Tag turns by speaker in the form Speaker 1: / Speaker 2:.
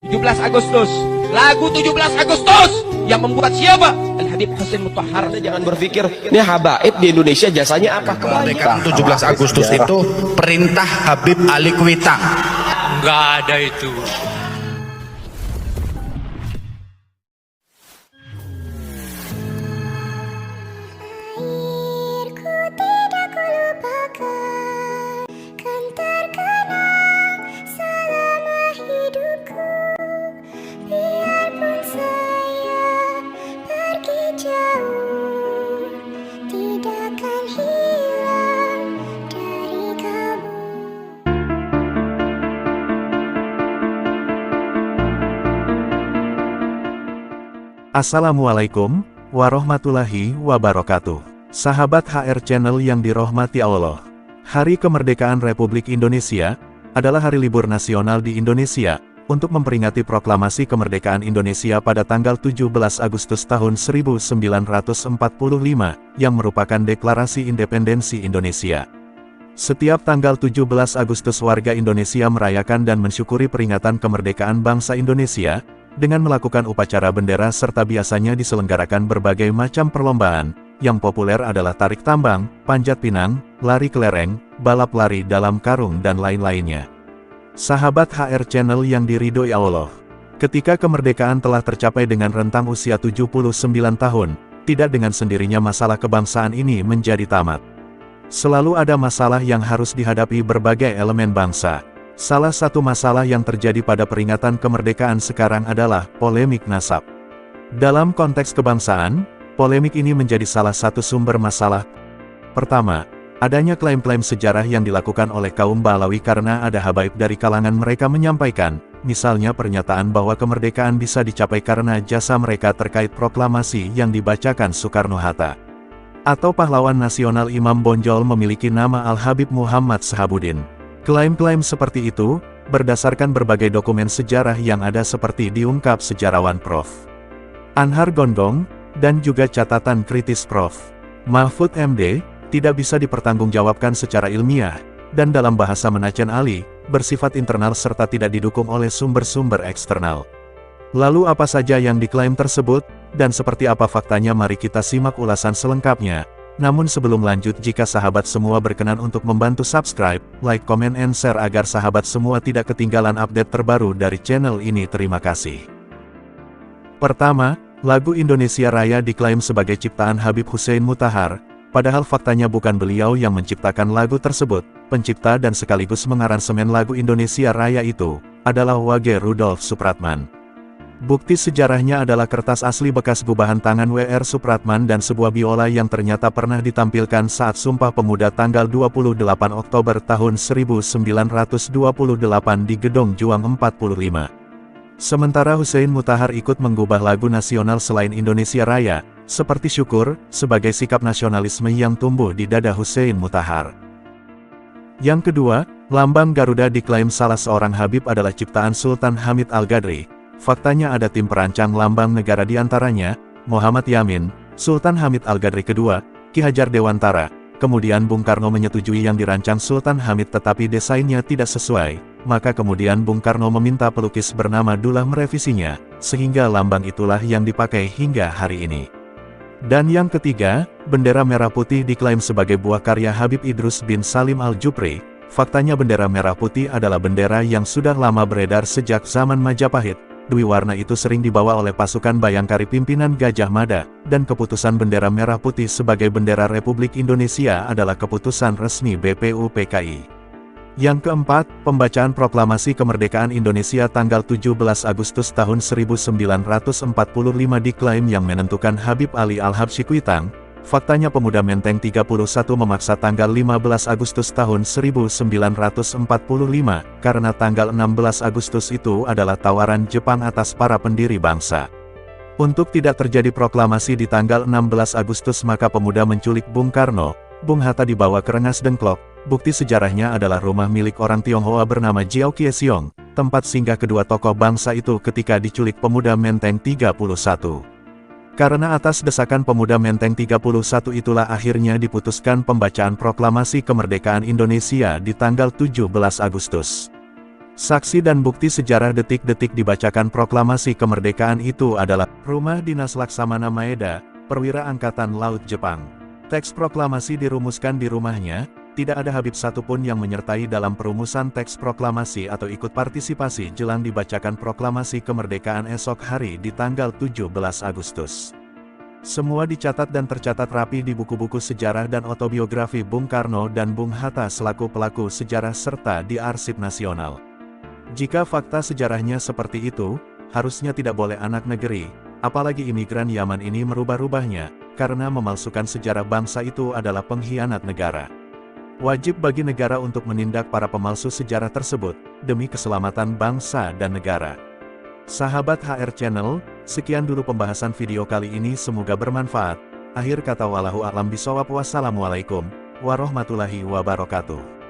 Speaker 1: 17 Agustus, lagu 17 Agustus yang membuat siapa? Al-Habib Hussein Mutahhar.
Speaker 2: Jangan berpikir, ini habaib di Indonesia jasanya apa?
Speaker 3: Kemerdekaan 17 Agustus itu perintah Habib Ali Kuitang.
Speaker 4: Enggak ada itu.
Speaker 5: Assalamualaikum warahmatullahi wabarakatuh. Sahabat HR Channel yang dirahmati Allah. Hari Kemerdekaan Republik Indonesia adalah hari libur nasional di Indonesia untuk memperingati proklamasi kemerdekaan Indonesia pada tanggal 17 Agustus tahun 1945 yang merupakan deklarasi independensi Indonesia. Setiap tanggal 17 Agustus warga Indonesia merayakan dan mensyukuri peringatan kemerdekaan bangsa Indonesia dengan melakukan upacara bendera serta biasanya diselenggarakan berbagai macam perlombaan, yang populer adalah tarik tambang, panjat pinang, lari kelereng, balap lari dalam karung dan lain-lainnya. Sahabat HR Channel yang diridhoi Allah, ketika kemerdekaan telah tercapai dengan rentang usia 79 tahun, tidak dengan sendirinya masalah kebangsaan ini menjadi tamat. Selalu ada masalah yang harus dihadapi berbagai elemen bangsa. Salah satu masalah yang terjadi pada peringatan kemerdekaan sekarang adalah polemik nasab. Dalam konteks kebangsaan, polemik ini menjadi salah satu sumber masalah. Pertama, adanya klaim-klaim sejarah yang dilakukan oleh kaum Balawi karena ada habaib dari kalangan mereka menyampaikan, misalnya pernyataan bahwa kemerdekaan bisa dicapai karena jasa mereka terkait proklamasi yang dibacakan Soekarno-Hatta. Atau pahlawan nasional Imam Bonjol memiliki nama Al-Habib Muhammad Sahabuddin. Klaim-klaim seperti itu, berdasarkan berbagai dokumen sejarah yang ada seperti diungkap sejarawan Prof. Anhar Gonggong, dan juga catatan kritis Prof. Mahfud MD, tidak bisa dipertanggungjawabkan secara ilmiah, dan dalam bahasa Menachen Ali, bersifat internal serta tidak didukung oleh sumber-sumber eksternal. Lalu apa saja yang diklaim tersebut, dan seperti apa faktanya mari kita simak ulasan selengkapnya. Namun sebelum lanjut, jika sahabat semua berkenan untuk membantu subscribe, like, comment, and share agar sahabat semua tidak ketinggalan update terbaru dari channel ini, terima kasih. Pertama, lagu Indonesia Raya diklaim sebagai ciptaan Habib Hussein Mutahhar, padahal faktanya bukan beliau yang menciptakan lagu tersebut. Pencipta dan sekaligus mengaransemen lagu Indonesia Raya itu adalah Wage Rudolf Supratman. Bukti sejarahnya adalah kertas asli bekas gubahan tangan W.R. Supratman dan sebuah biola yang ternyata pernah ditampilkan saat Sumpah Pemuda tanggal 28 Oktober tahun 1928 di Gedung Juang 45. Sementara Hussein Mutahhar ikut menggubah lagu nasional selain Indonesia Raya, seperti Syukur, sebagai sikap nasionalisme yang tumbuh di dada Hussein Mutahhar. Yang kedua, lambang Garuda diklaim salah seorang Habib adalah ciptaan Sultan Hamid Al-Ghadri. Faktanya ada tim perancang lambang negara diantaranya, Muhammad Yamin, Sultan Hamid Al-Ghadri II, Ki Hajar Dewantara, kemudian Bung Karno menyetujui yang dirancang Sultan Hamid tetapi desainnya tidak sesuai, maka kemudian Bung Karno meminta pelukis bernama Dullah merevisinya, sehingga lambang itulah yang dipakai hingga hari ini. Dan yang ketiga, bendera merah putih diklaim sebagai buah karya Habib Idrus bin Salim Al-Jupri. Faktanya bendera merah putih adalah bendera yang sudah lama beredar sejak zaman Majapahit. Dwi warna itu sering dibawa oleh pasukan Bayangkari pimpinan Gajah Mada, dan keputusan bendera merah putih sebagai bendera Republik Indonesia adalah keputusan resmi BPUPKI. Yang keempat, pembacaan proklamasi kemerdekaan Indonesia tanggal 17 Agustus tahun 1945 diklaim yang menentukan Habib Ali Al-Habsyi Kuitang. Faktanya pemuda Menteng 31 memaksa tanggal 15 Agustus tahun 1945, karena tanggal 16 Agustus itu adalah tawaran Jepang atas para pendiri bangsa. Untuk tidak terjadi proklamasi di tanggal 16 Agustus maka pemuda menculik Bung Karno, Bung Hatta dibawa ke Rengas Dengklok. Bukti sejarahnya adalah rumah milik orang Tionghoa bernama Jiao Kieseong, tempat singgah kedua tokoh bangsa itu ketika diculik pemuda Menteng 31. Karena atas desakan pemuda Menteng 31 itulah akhirnya diputuskan pembacaan proklamasi kemerdekaan Indonesia di tanggal 17 Agustus. Saksi dan bukti sejarah detik-detik dibacakan proklamasi kemerdekaan itu adalah Rumah Dinas Laksamana Maeda, Perwira Angkatan Laut Jepang. Teks proklamasi dirumuskan di rumahnya, tidak ada Habib satupun yang menyertai dalam perumusan teks proklamasi atau ikut partisipasi jelang dibacakan proklamasi kemerdekaan esok hari di tanggal 17 Agustus. Semua dicatat dan tercatat rapi di buku-buku sejarah dan autobiografi Bung Karno dan Bung Hatta selaku pelaku sejarah serta di Arsip Nasional. Jika fakta sejarahnya seperti itu, harusnya tidak boleh anak negeri, apalagi imigran Yaman ini merubah-rubahnya, karena memalsukan sejarah bangsa itu adalah pengkhianat negara. Wajib bagi negara untuk menindak para pemalsu sejarah tersebut, demi keselamatan bangsa dan negara. Sahabat HR Channel, sekian dulu pembahasan video kali ini, semoga bermanfaat. Akhir kata wallahu a'lam bishawab, wassalamualaikum warahmatullahi wabarakatuh.